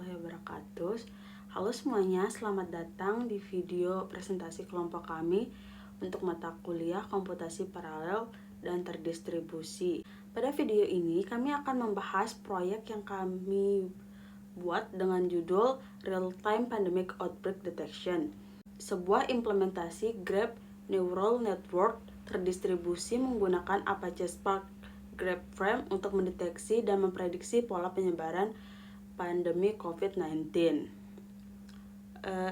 warahmatullahi wabarakatuh. Halo semuanya, selamat datang di video presentasi kelompok kami untuk mata kuliah komputasi paralel dan terdistribusi. Pada video ini kami akan membahas proyek yang kami buat dengan judul Real-Time Pandemic Outbreak Detection, sebuah implementasi Graph Neural Network terdistribusi menggunakan Apache Spark Graph Frame untuk mendeteksi dan memprediksi pola penyebaran pandemi COVID-19.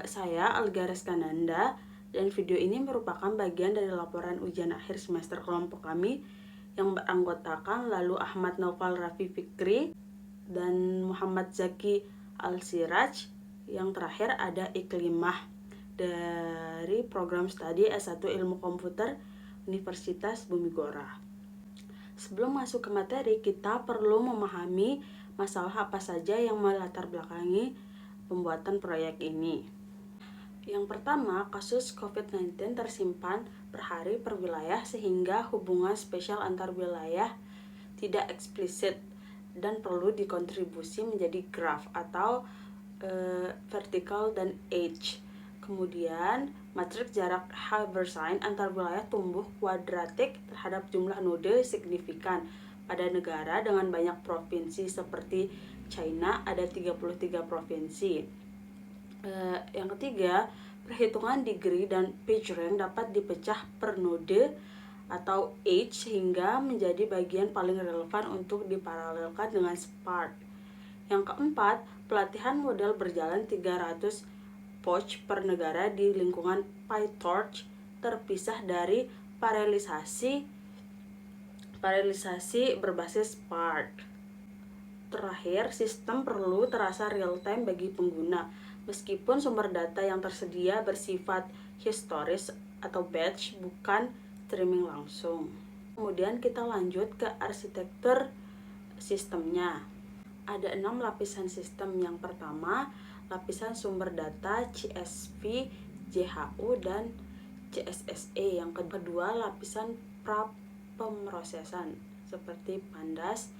Saya Alga Reskananda, dan video ini merupakan bagian dari laporan ujian akhir semester kelompok kami yang beranggotakan lalu Ahmad Naufal Raffi Fikri dan Muhammad Zaki Al-Siraj. Yang terakhir ada Iklimah dari program studi S1 Ilmu Komputer Universitas Bumigora. Sebelum masuk ke materi, kita perlu memahami masalah apa saja yang melatar belakangi pembuatan proyek ini. Yang pertama, kasus COVID-19 tersimpan per hari per wilayah sehingga hubungan spesial antar wilayah tidak eksplisit dan perlu dikontribusi menjadi graf atau vertical dan edge. Kemudian, matriks jarak Hilbert-Sine antar wilayah tumbuh kuadratik terhadap jumlah node signifikan. Pada negara dengan banyak provinsi seperti China ada 33 provinsi. Yang ketiga, perhitungan degree dan PageRank dapat dipecah per node atau edge sehingga menjadi bagian paling relevan untuk diparalelkan dengan Spark. Yang keempat, pelatihan model berjalan 300 POC per negara di lingkungan PyTorch terpisah dari paralelisasi berbasis Spark. Terakhir, sistem perlu terasa real-time bagi pengguna, meskipun sumber data yang tersedia bersifat historis atau batch, bukan streaming langsung. Kemudian kita lanjut ke arsitektur sistemnya. Ada 6 lapisan sistem. Yang pertama, lapisan sumber data CSV, JHU, dan CSSE. Yang kedua, lapisan pra-pemrosesan seperti Pandas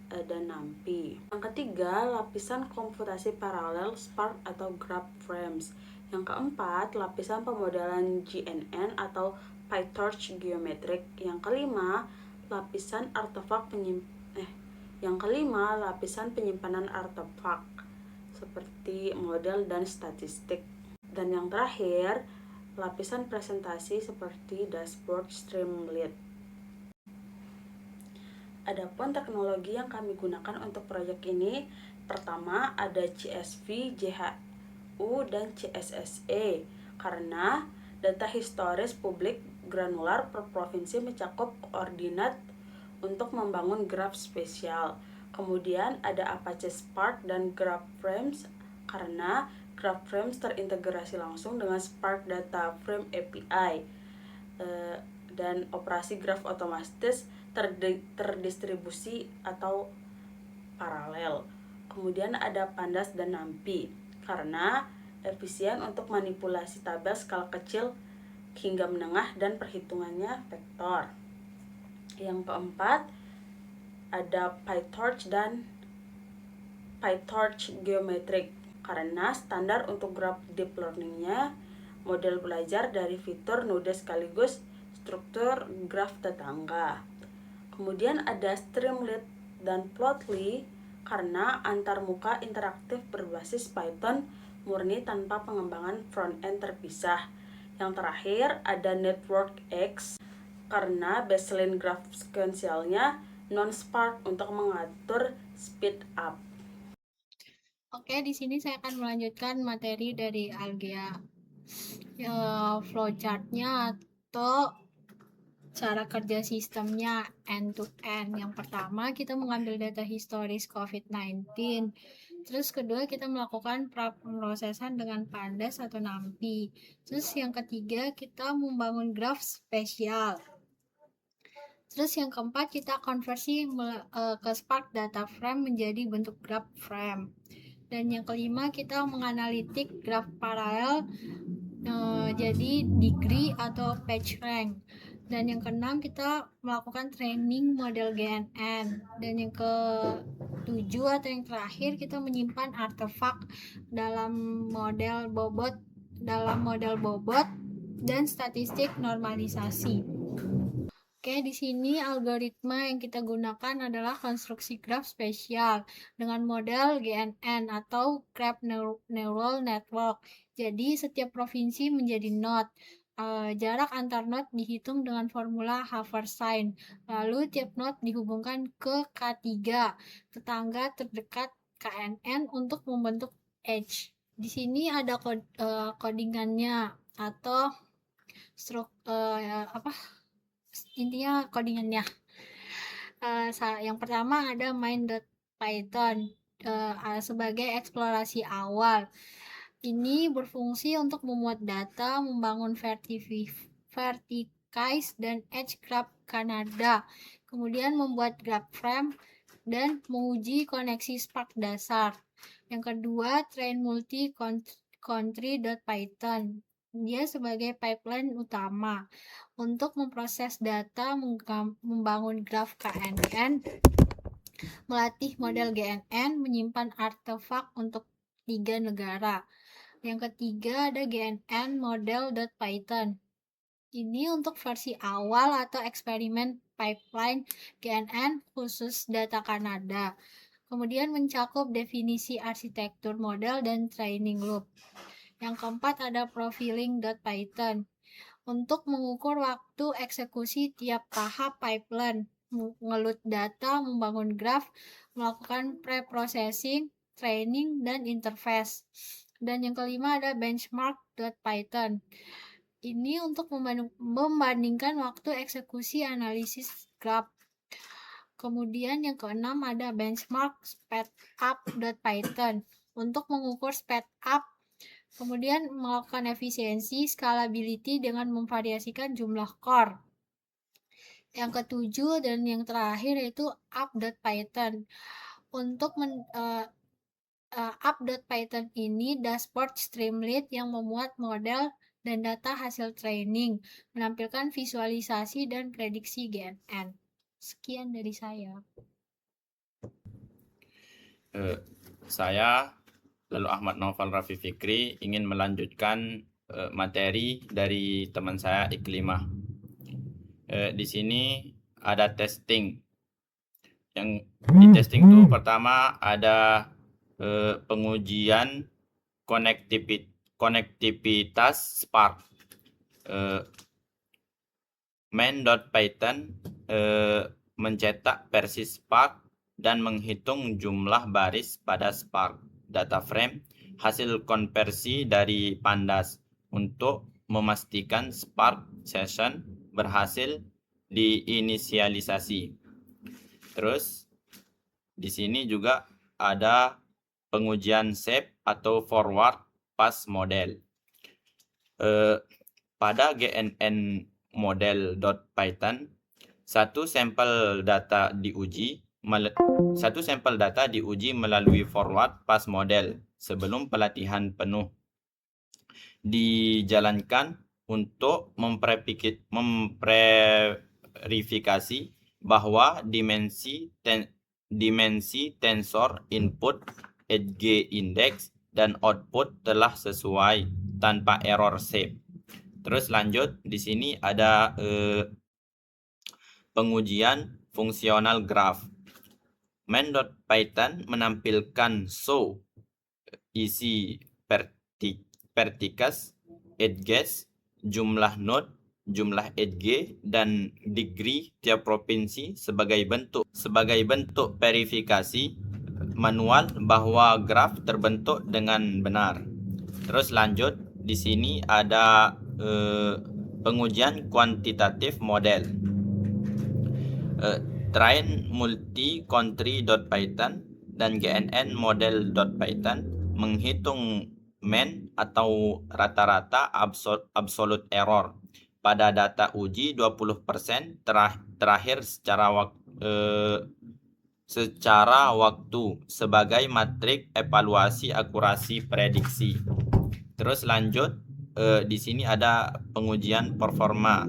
dan NumPy. Yang ketiga, lapisan komputasi paralel Spark atau Graph Frames. Yang keempat, lapisan pemodelan GNN atau PyTorch Geometric. Yang kelima, lapisan penyimpanan artefak seperti model dan statistik. Dan yang terakhir, lapisan presentasi seperti dashboard Streamlit. Adapun teknologi yang kami gunakan untuk proyek ini, pertama ada CSV, JHU, dan CSSE karena data historis publik granular per provinsi mencakup koordinat untuk membangun graf spesial. Kemudian ada Apache Spark dan Graph Frames karena Graph Frames terintegrasi langsung dengan Spark Data Frame API dan operasi graf otomatis terdistribusi atau paralel. Kemudian ada Pandas dan NumPy karena efisien untuk manipulasi tabel skala kecil hingga menengah dan perhitungannya vektor. Yang keempat ada PyTorch dan PyTorch Geometric karena standar untuk graph deep learning-nya model belajar dari fitur node sekaligus struktur graf tetangga. Kemudian ada Streamlit dan Plotly karena antarmuka interaktif berbasis Python murni tanpa pengembangan front-end terpisah. Yang terakhir ada NetworkX karena baseline graph sequentialnya non-Spark untuk mengatur speed up. Oke, di sini saya akan melanjutkan materi dari Algea. Flowchart-nya atau cara kerja sistemnya end to end. Yang pertama, kita mengambil data historis COVID-19. Terus kedua, kita melakukan pemrosesan dengan Pandas atau NumPy. Terus yang ketiga, kita membangun graf spesial. Terus yang keempat, kita konversi ke Spark Data Frame menjadi bentuk graph frame. Dan yang kelima, kita menganalitik graf paralel jadi degree atau PageRank. Dan yang keenam, kita melakukan training model GNN. Dan yang ketujuh atau yang terakhir, kita menyimpan artefak dalam model bobot dan statistik normalisasi. Oke, di sini algoritma yang kita gunakan adalah konstruksi graf spesial dengan model GNN atau Graph Neural Network. Jadi setiap provinsi menjadi node. Jarak antar node dihitung dengan formula Haversine. Lalu tiap node dihubungkan ke K3, tetangga terdekat KNN, untuk membentuk edge. Di sini ada codingannya atau intinya codingannya. Yang pertama ada main.python sebagai eksplorasi awal. Ini berfungsi untuk memuat data, membangun vertices dan edge graph Kanada, kemudian membuat graph frame dan menguji koneksi Spark dasar. Yang kedua, train multi-country.python. Dia sebagai pipeline utama untuk memproses data, membangun graf KNN, melatih model GNN, menyimpan artefak untuk 3 negara. Yang ketiga ada GNN model.python. Ini untuk versi awal atau eksperimen pipeline GNN khusus data Kanada. Kemudian mencakup definisi arsitektur model dan training loop. Yang keempat ada profiling.python. Untuk mengukur waktu eksekusi tiap tahap pipeline, mengeload data, membangun graf, melakukan pre-processing, training, dan interface. Dan yang kelima ada benchmark.python. Ini untuk membandingkan waktu eksekusi analisis graf. Kemudian yang keenam ada benchmark speedup.python untuk mengukur speed up. Kemudian melakukan efisiensi, scalability dengan memvariasikan jumlah core. Yang ketujuh dan yang terakhir yaitu up.python. Untuk up.python ini dashboard Streamlit yang memuat model dan data hasil training, menampilkan visualisasi dan prediksi GNN. Sekian dari saya. Saya lalu Ahmad Naufal Rafi Fikri ingin melanjutkan materi dari teman saya Iklimah. Di sini ada testing. Yang di testing itu pertama ada pengujian konektivitas Spark. Main.python mencetak versi Spark dan menghitung jumlah baris pada Spark data frame hasil konversi dari Pandas untuk memastikan Spark session berhasil diinisialisasi. Terus di sini juga ada pengujian shape atau forward pass model. Pada GNN model.python, satu sampel data diuji melalui forward pass model sebelum pelatihan penuh dijalankan untuk memverifikasi bahwa dimensi tensor input edge index dan output telah sesuai tanpa error shape. Terus lanjut, di sini ada pengujian fungsional graph. Main.python menampilkan show isi vertices, edges, jumlah node, jumlah edge, dan degree tiap provinsi sebagai bentuk verifikasi manual bahwa graf terbentuk dengan benar. Terus lanjut, di sini ada pengujian kuantitatif model. Train multi-country.python dan GNN model.python menghitung mean atau rata-rata absolute error pada data uji 20% terakhir secara waktu sebagai matrik evaluasi akurasi prediksi. Terus lanjut, di sini ada pengujian performa.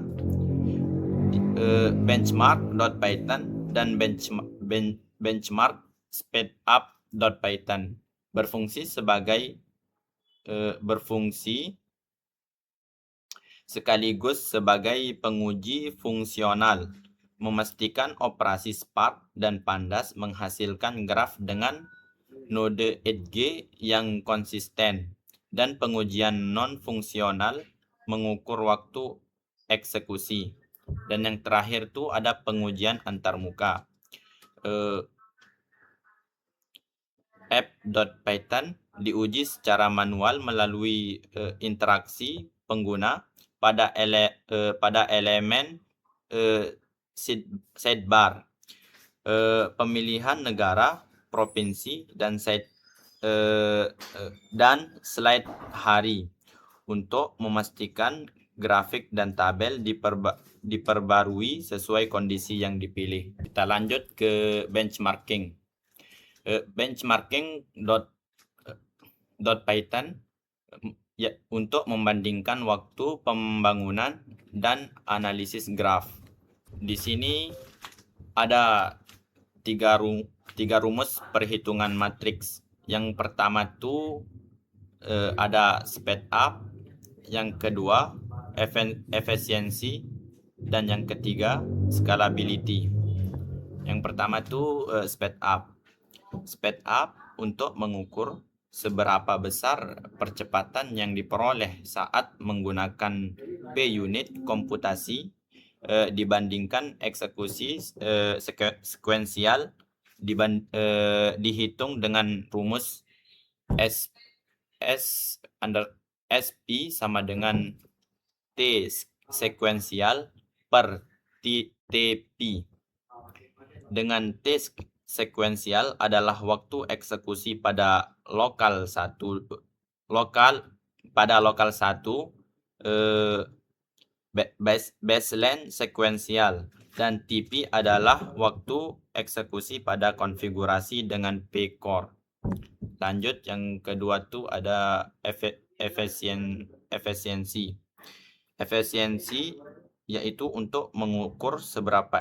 Benchmark.python dan benchmark speedup.python berfungsi sekaligus sebagai penguji fungsional, memastikan operasi Spark dan Pandas menghasilkan graf dengan node edge yang konsisten, dan pengujian non-fungsional mengukur waktu eksekusi. Dan yang terakhir tuh ada pengujian antarmuka. App.python diuji secara manual melalui interaksi pengguna pada elemen sidebar, pemilihan negara, provinsi, dan slide hari untuk memastikan grafik dan tabel diperbarui sesuai kondisi yang dipilih. Kita lanjut ke benchmarking. Benchmarking.python ya, untuk membandingkan waktu pembangunan dan analisis graf. Di sini ada tiga rumus perhitungan matriks. Yang pertama tuh ada speed up, yang kedua efisiensi, dan yang ketiga scalability. Yang pertama tuh speed up. Speed up untuk mengukur seberapa besar percepatan yang diperoleh saat menggunakan p-unit komputasi dibandingkan eksekusi sekuensial dihitung dengan rumus SP sama dengan T sekuensial per TP. Dengan T sekuensial adalah waktu eksekusi pada lokal 1 baseline sekuensial, dan TP adalah waktu eksekusi pada konfigurasi dengan P-core. Lanjut, yang kedua tuh ada efisiensi. Efisiensi yaitu untuk mengukur seberapa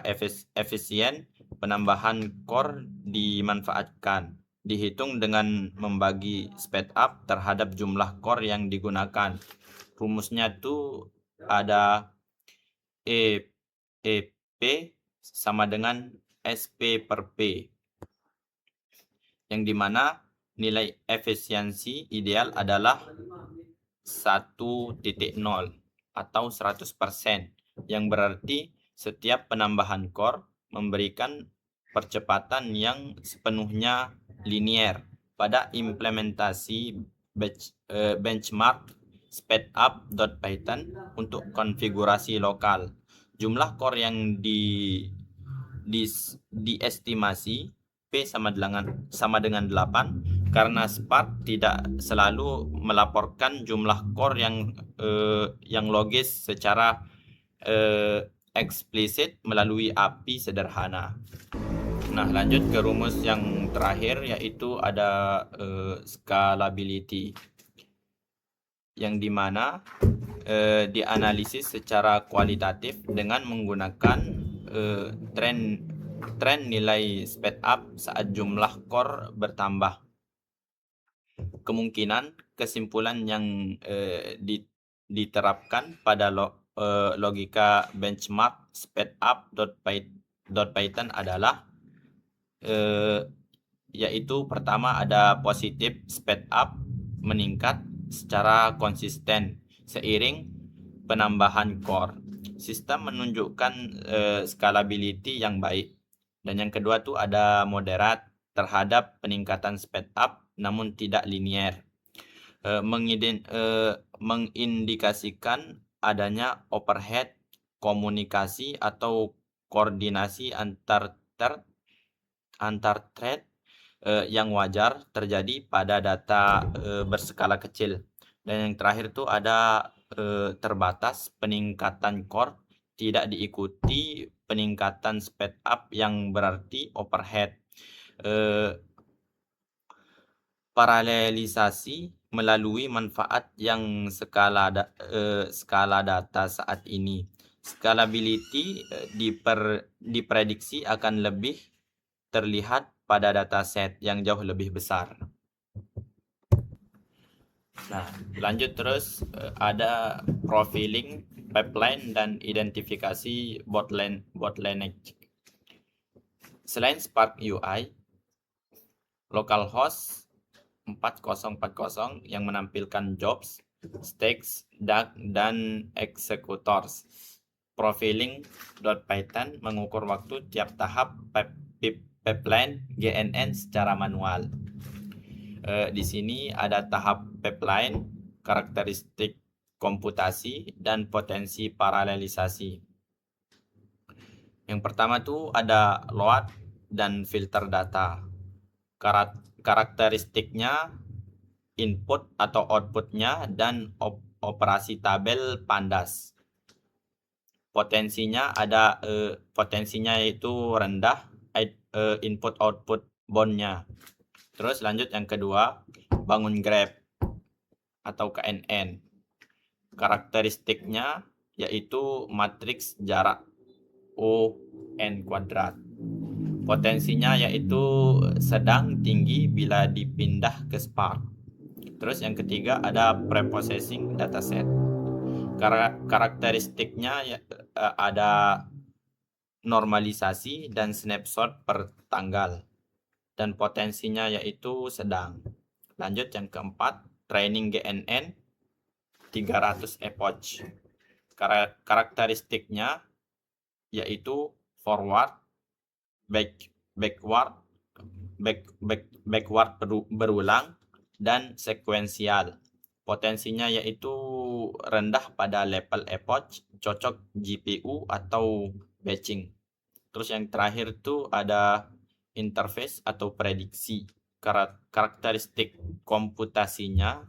efisien penambahan core dimanfaatkan, dihitung dengan membagi speed up terhadap jumlah core yang digunakan. Rumusnya tuh ada EP sama dengan SP per P, yang dimana nilai efisiensi ideal adalah 1.0 atau 100%, yang berarti setiap penambahan core memberikan percepatan yang sepenuhnya linear. Pada implementasi benchmark speedup.python untuk konfigurasi lokal, jumlah core yang diestimasi P sama dengan 8, karena Spark tidak selalu melaporkan jumlah core yang logis secara eksplisit melalui API sederhana. Nah, lanjut ke rumus yang terakhir, yaitu ada scalability, yang dimana dianalisis secara kualitatif dengan menggunakan tren nilai speed up saat jumlah core bertambah. Kemungkinan kesimpulan yang diterapkan pada logika benchmark speedup.python adalah yaitu pertama ada positif speed up meningkat secara konsisten seiring penambahan core. Sistem menunjukkan scalability yang baik. Dan yang kedua tuh ada moderat terhadap peningkatan speed up namun tidak linear. Mengindikasikan adanya overhead komunikasi atau koordinasi antar thread yang wajar terjadi pada data berskala kecil. Dan yang terakhir tuh ada terbatas peningkatan core tidak diikuti peningkatan speed up yang berarti overhead. Paralelisasi melalui manfaat yang skala data saat ini. Scalability diprediksi akan lebih terlihat pada dataset yang jauh lebih besar. Nah, lanjut terus ada profiling, pipeline, dan identifikasi bottleneck. Selain Spark UI, localhost 4040 yang menampilkan jobs, stakes, dan executors. Profiling.python mengukur waktu tiap tahap pipeline GNN secara manual. Di sini ada tahap pipeline, karakteristik komputasi, dan potensi paralelisasi. Yang pertama tuh ada load dan filter data. Karakteristiknya input atau outputnya dan operasi tabel pandas. Potensinya yaitu rendah, input output boundnya. Terus lanjut yang kedua, bangun graph atau KNN. Karakteristiknya yaitu matriks jarak O(n²). Potensinya yaitu sedang tinggi bila dipindah ke Spark. Terus yang ketiga ada preprocessing dataset. Karakteristiknya ada normalisasi dan snapshot per tanggal. Dan potensinya yaitu sedang. Lanjut yang keempat, training GNN 300 epoch. Karakteristiknya yaitu forward, backward berulang, dan sekuensial. Potensinya yaitu rendah pada level epoch, cocok GPU atau batching. Terus yang terakhir itu ada interface atau prediksi. Karakteristik komputasinya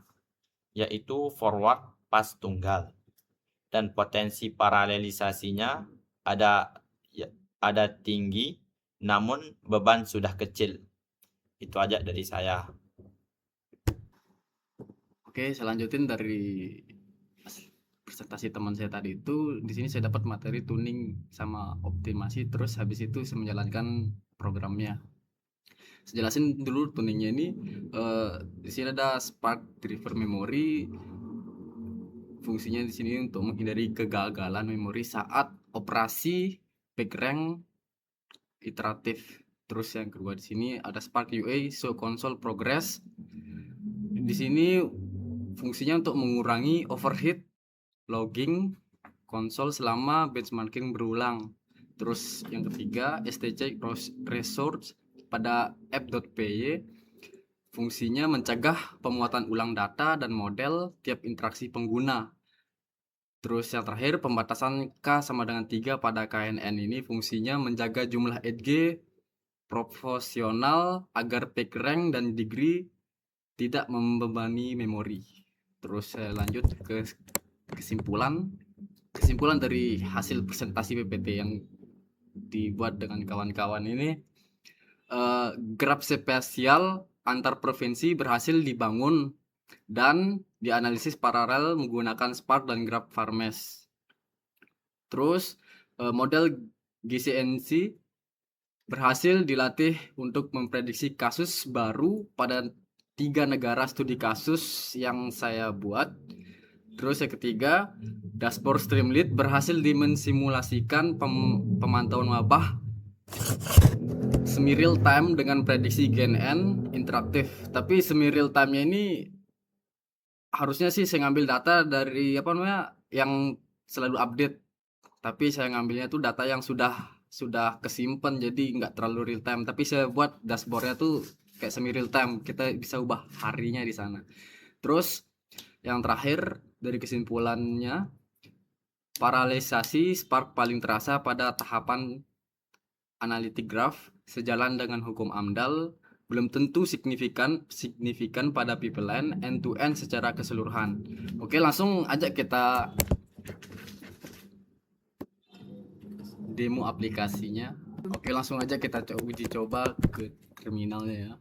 yaitu forward pas tunggal. Dan potensi paralelisasinya ada tinggi namun beban sudah kecil. Itu aja dari saya. Oke, saya lanjutin dari presentasi teman saya tadi itu. Di sini saya dapat materi tuning sama optimasi, terus habis itu saya menjalankan programnya. Saya jelasin dulu tuningnya ini. Di sini ada Spark Driver Memory. Fungsinya di sini untuk menghindari kegagalan memori saat operasi backrank iteratif. Terus yang kedua di sini ada Spark UA Show Console Progress. Di sini fungsinya untuk mengurangi overheat logging konsol selama benchmarking berulang. Terus yang ketiga STC Resource pada app.py. Fungsinya mencegah pemuatan ulang data dan model tiap interaksi pengguna. Terus yang terakhir pembatasan K sama dengan 3 pada KNN ini fungsinya menjaga jumlah edge proporsional agar PageRank dan degree tidak membebani memori. Terus saya lanjut ke kesimpulan dari hasil presentasi PPT yang dibuat dengan kawan-kawan ini. Graf spasial antar provinsi berhasil dibangun dan dianalisis paralel menggunakan Spark dan Graph Farmes. Terus model GCNC berhasil dilatih untuk memprediksi kasus baru pada 3 negara studi kasus yang saya buat. Terus yang ketiga, dashboard Streamlit berhasil dimensimulasikan pemantauan wabah semi real time dengan prediksi GNN interaktif. Tapi semi real time-nya ini harusnya sih saya ngambil data dari yang selalu update. Tapi saya ngambilnya tuh data yang sudah kesimpan, jadi nggak terlalu real time. Tapi saya buat dashboardnya tuh kayak semi real time. Kita bisa ubah harinya di sana. Terus yang terakhir dari kesimpulannya, paralelisasi Spark paling terasa pada tahapan analitik graph. Sejalan dengan hukum AMDAL, belum tentu signifikan pada pipeline end-to-end secara keseluruhan. Oke, langsung aja kita demo aplikasinya. Oke, langsung aja kita uji coba ke terminalnya ya.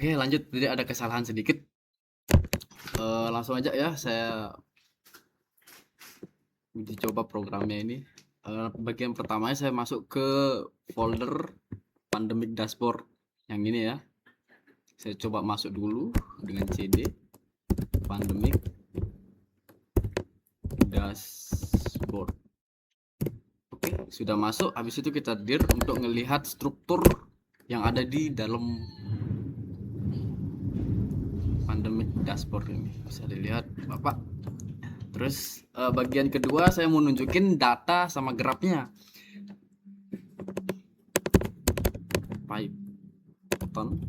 Oke, lanjut. Jadi ada kesalahan sedikit. Langsung aja ya, saya uji coba programnya ini. Bagian pertamanya saya masuk ke folder pandemic dashboard yang ini ya. Saya coba masuk dulu dengan cd pandemic dashboard. Oke, sudah masuk. Habis itu kita dir untuk melihat struktur yang ada di dalam pandemic dashboard ini. Bisa dilihat Bapak. Terus bagian kedua saya mau nunjukin data sama grafnya. Python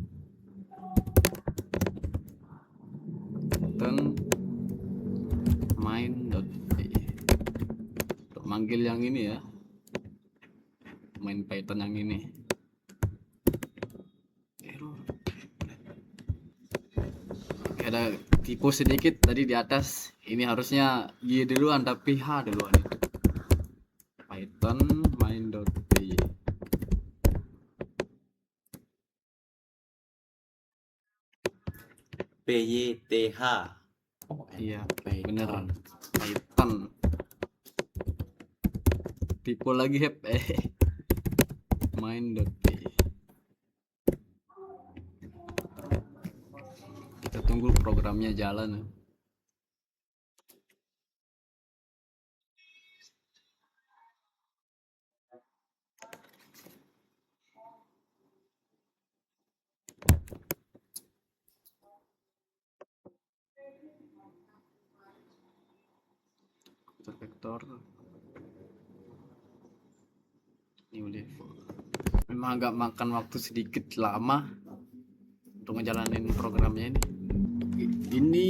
main.py untuk manggil yang ini ya, main Python yang ini. Oke, ada tipu sedikit tadi di atas. Ini harusnya Y duluan tapi H duluan itu. Python main.py. PYTH. Iya, beneran. Python. Tipu lagi hep. Main.py. Kita tunggu programnya jalan. Vektor new level. Memang agak makan waktu sedikit lama untuk ngejalanin programnya ini. Ini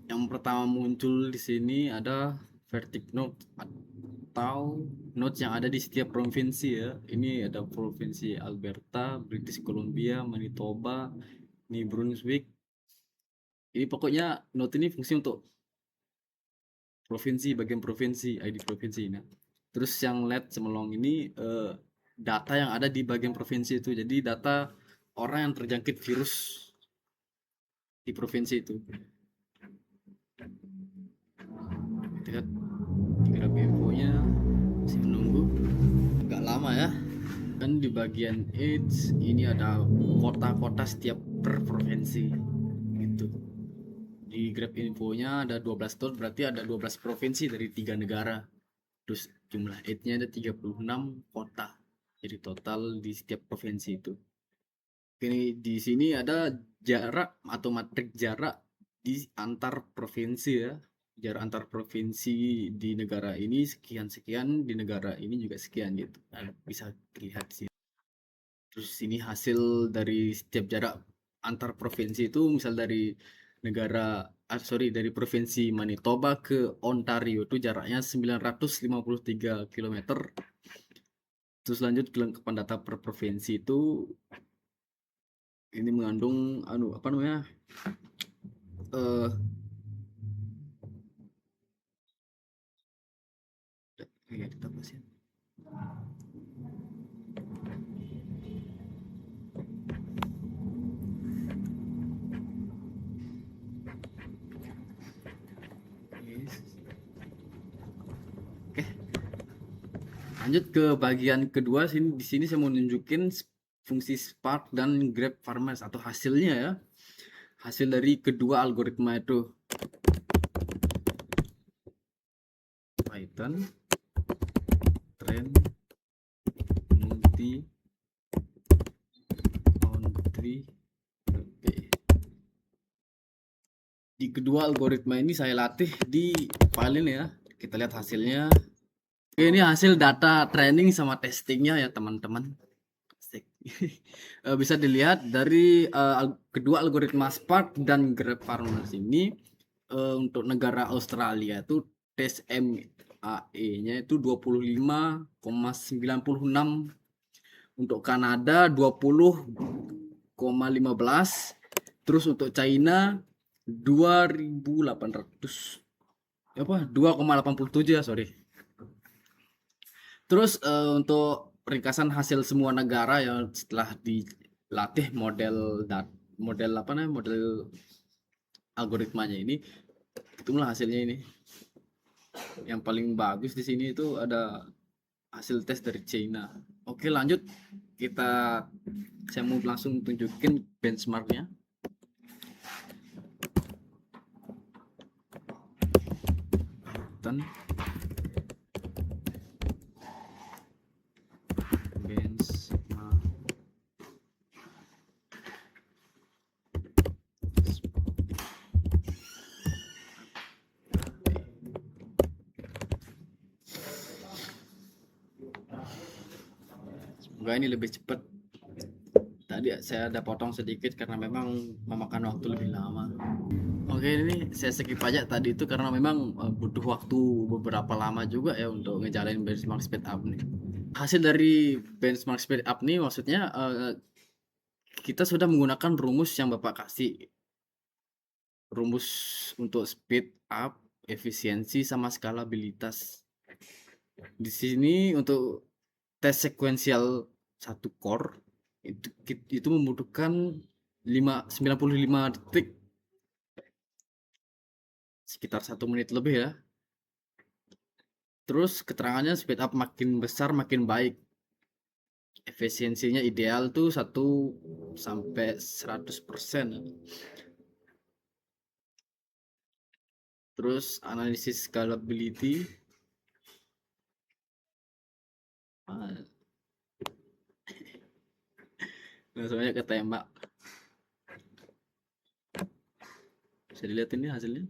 yang pertama muncul di sini ada vertic node atau nodes yang ada di setiap provinsi ya. Ini ada provinsi Alberta, British Columbia, Manitoba, New Brunswick. Ini pokoknya node ini fungsi untuk provinsi, bagian provinsi, ID provinsi. Nah, terus yang LED semelong ini data yang ada di bagian provinsi itu. Jadi data orang yang terjangkit virus di provinsi itu. Lihat graf infonya, masih menunggu, agak lama ya. Dan di bagian age ini ada kota-kota setiap per provinsi gitu. Di graf infonya ada 12 dot, berarti ada 12 provinsi dari 3 negara. Terus jumlah age-nya ada 36 kota. Jadi total di setiap provinsi itu. Ini di sini ada jarak atau matrik jarak di antar provinsi ya. Jarak antar provinsi di negara ini sekian-sekian, di negara ini juga sekian gitu. Nah, bisa dilihat sih. Terus ini hasil dari setiap jarak antar provinsi itu, misal dari dari provinsi Manitoba ke Ontario itu jaraknya 953 km. Terus lanjut kelengkapan data per provinsi itu ini mengandung apa namanya? Ya kita bahas ya. Oke. Lanjut ke bagian kedua sini. Di sini saya mau nunjukin fungsi Spark dan Grep Farmers atau hasilnya ya. Hasil dari kedua algoritma itu. Python train multi boundary. Di kedua algoritma ini saya latih di file ini ya. Kita lihat hasilnya. Ini hasil data training sama testingnya ya teman-teman. Bisa dilihat dari kedua algoritma Spark dan Grep Farmers ini untuk negara Australia itu tes MAE-nya itu 25,96, untuk Kanada 20,15, terus untuk China 2,87 ya, sorry. Terus untuk ringkasan hasil semua negara yang setelah dilatih model model apa namanya, model algoritmanya ini, itulah hasilnya ini. Yang paling bagus di sini itu ada hasil tes dari China. Oke, lanjut. Saya mau langsung tunjukin benchmarknya. Dan benchmark. Semoga ini lebih cepat. Tadi saya ada potong sedikit karena memang memakan waktu lebih lama. Oke, ini saya skip aja tadi itu karena memang butuh waktu beberapa lama juga ya untuk ngejalanin benchmark speed up nih. Hasil dari benchmark speed up nih maksudnya kita sudah menggunakan rumus yang Bapak kasih. Rumus untuk speed up, efisiensi sama skalabilitas. Di sini untuk tes sekuensial satu core itu membutuhkan 95 detik, sekitar 1 menit lebih ya. Terus keterangannya speed up makin besar makin baik, efisiensinya ideal tuh 1 sampai 100%. Terus analisis scalability, langsung aja ketembak. Bisa dilihat ini hasilnya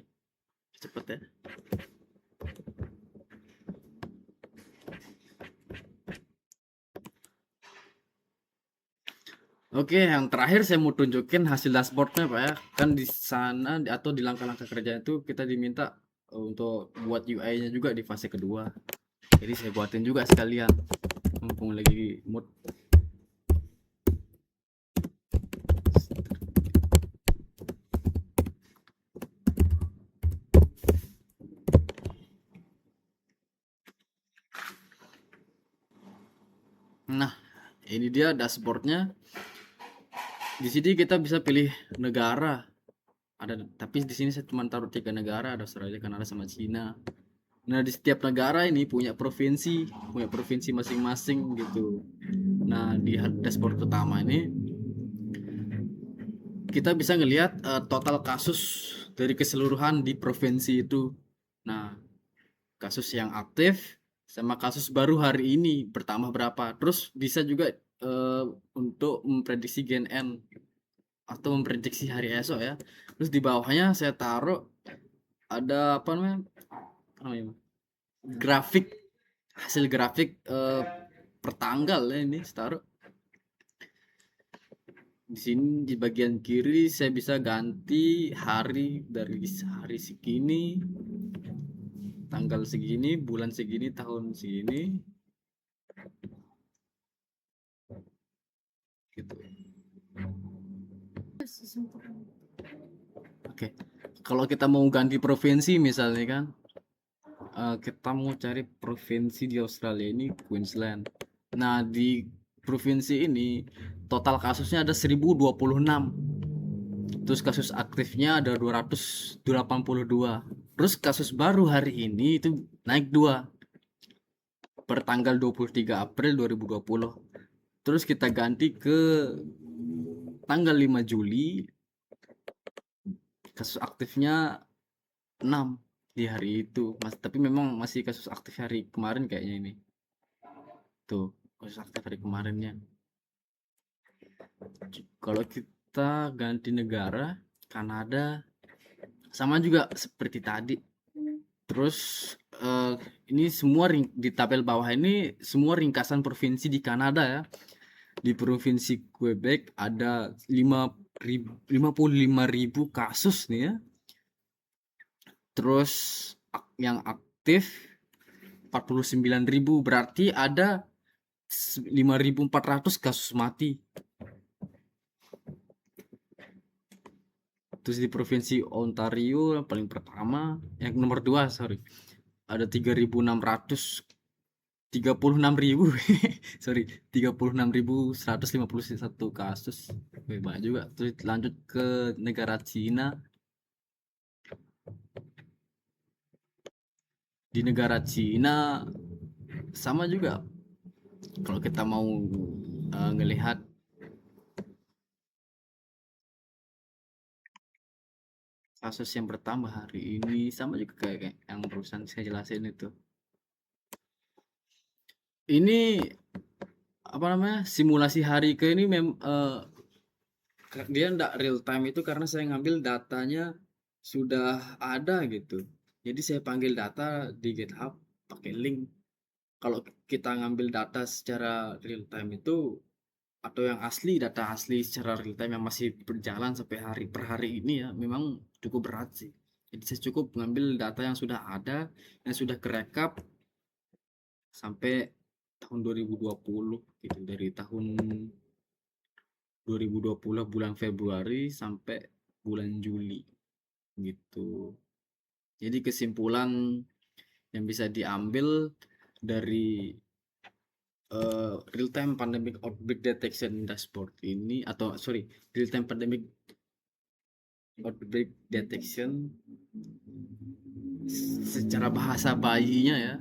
cepet ya. Oke, yang terakhir saya mau tunjukin hasil dashboardnya Pak ya. Kan di sana atau di langkah-langkah kerja itu kita diminta untuk buat UI-nya juga di fase kedua. Jadi saya buatin juga sekalian, mumpung lagi mood. Nah, ini dia dashboardnya. Di sini kita bisa pilih negara. Tapi di sini saya cuma taruh 3 negara, ada Australia, Kanada, sama Cina. Nah, di setiap negara ini punya provinsi masing-masing gitu. Nah, di dashboard utama ini kita bisa ngelihat total kasus dari keseluruhan di provinsi itu. Nah, kasus yang aktif sama kasus baru hari ini bertambah berapa. Terus bisa juga untuk memprediksi GNN atau memprediksi hari esok ya. Terus di bawahnya saya taruh ada apa namanya? Grafik, hasil grafik per tanggal ya, ini saya taruh. Di sini di bagian kiri saya bisa ganti hari dari hari segini, tanggal segini, bulan segini, tahun segini. Gitu. Oke. Kalau kita mau ganti provinsi misalnya kan, kita mau cari provinsi di Australia ini Queensland. Nah, di provinsi ini total kasusnya ada 1026. Terus kasus aktifnya ada 282. Terus kasus baru hari ini itu naik 2 per tanggal 23 April 2020. Terus kita ganti ke tanggal 5 Juli, kasus aktifnya 6 di hari itu. Tapi memang masih kasus aktif hari kemarin kayaknya ini. Tuh, kasus aktif hari kemarinnya. Kalau kita ganti negara, Kanada, sama juga seperti tadi. Terus ini semua di tabel bawah ini semua ringkasan provinsi di Kanada ya. Di provinsi Quebec ada 55.000 kasus nih ya. Terus yang aktif 49.000, berarti ada 5.400 kasus mati. Terus di provinsi Ontario yang paling pertama, yang nomor 2 sorry, ada 3.600 36.000 sorry 36.151 kasus. Wih, banyak juga. Terus lanjut ke negara Cina. Di negara Cina sama juga, kalau kita mau ngelihat kasus yang bertambah hari ini, sama juga kayak yang barusan saya jelasin itu. Ini apa namanya, simulasi hari ke ini dia enggak real time itu karena saya ngambil datanya sudah ada gitu. Jadi saya panggil data di GitHub pakai link. Kalau kita ngambil data secara real time itu, atau yang asli, data asli secara real time yang masih berjalan sampai hari per hari ini ya, memang cukup berat sih. Jadi saya cukup mengambil data yang sudah ada, yang sudah kerekap sampai tahun 2020 gitu, dari tahun 2020 bulan Februari sampai bulan Juli gitu. Jadi kesimpulan yang bisa diambil dari real time pandemic outbreak detection dashboard ini, atau sorry, real time pandemic outbreak detection secara bahasa bayinya ya,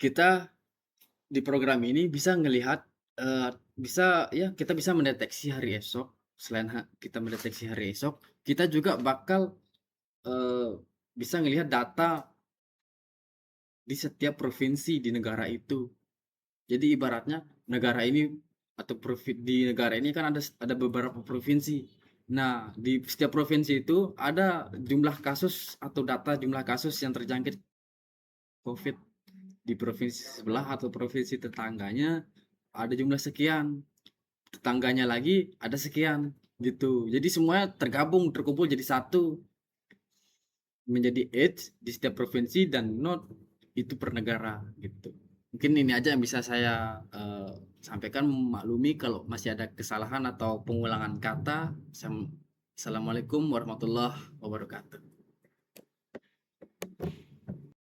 kita di program ini bisa ngelihat, kita bisa mendeteksi hari esok. Selain kita mendeteksi hari esok, kita juga bakal bisa ngelihat data di setiap provinsi di negara itu. Jadi ibaratnya negara ini atau di negara ini kan ada beberapa provinsi. Nah, di setiap provinsi itu ada jumlah kasus atau data jumlah kasus yang terjangkit COVID. Di provinsi sebelah atau provinsi tetangganya ada jumlah sekian, tetangganya lagi ada sekian gitu. Jadi semuanya tergabung, terkumpul jadi satu, menjadi age di setiap provinsi, dan not itu per negara gitu. Mungkin ini aja yang bisa saya sampaikan. Maklumi kalau masih ada kesalahan atau pengulangan kata. Assalamualaikum warahmatullahi wabarakatuh.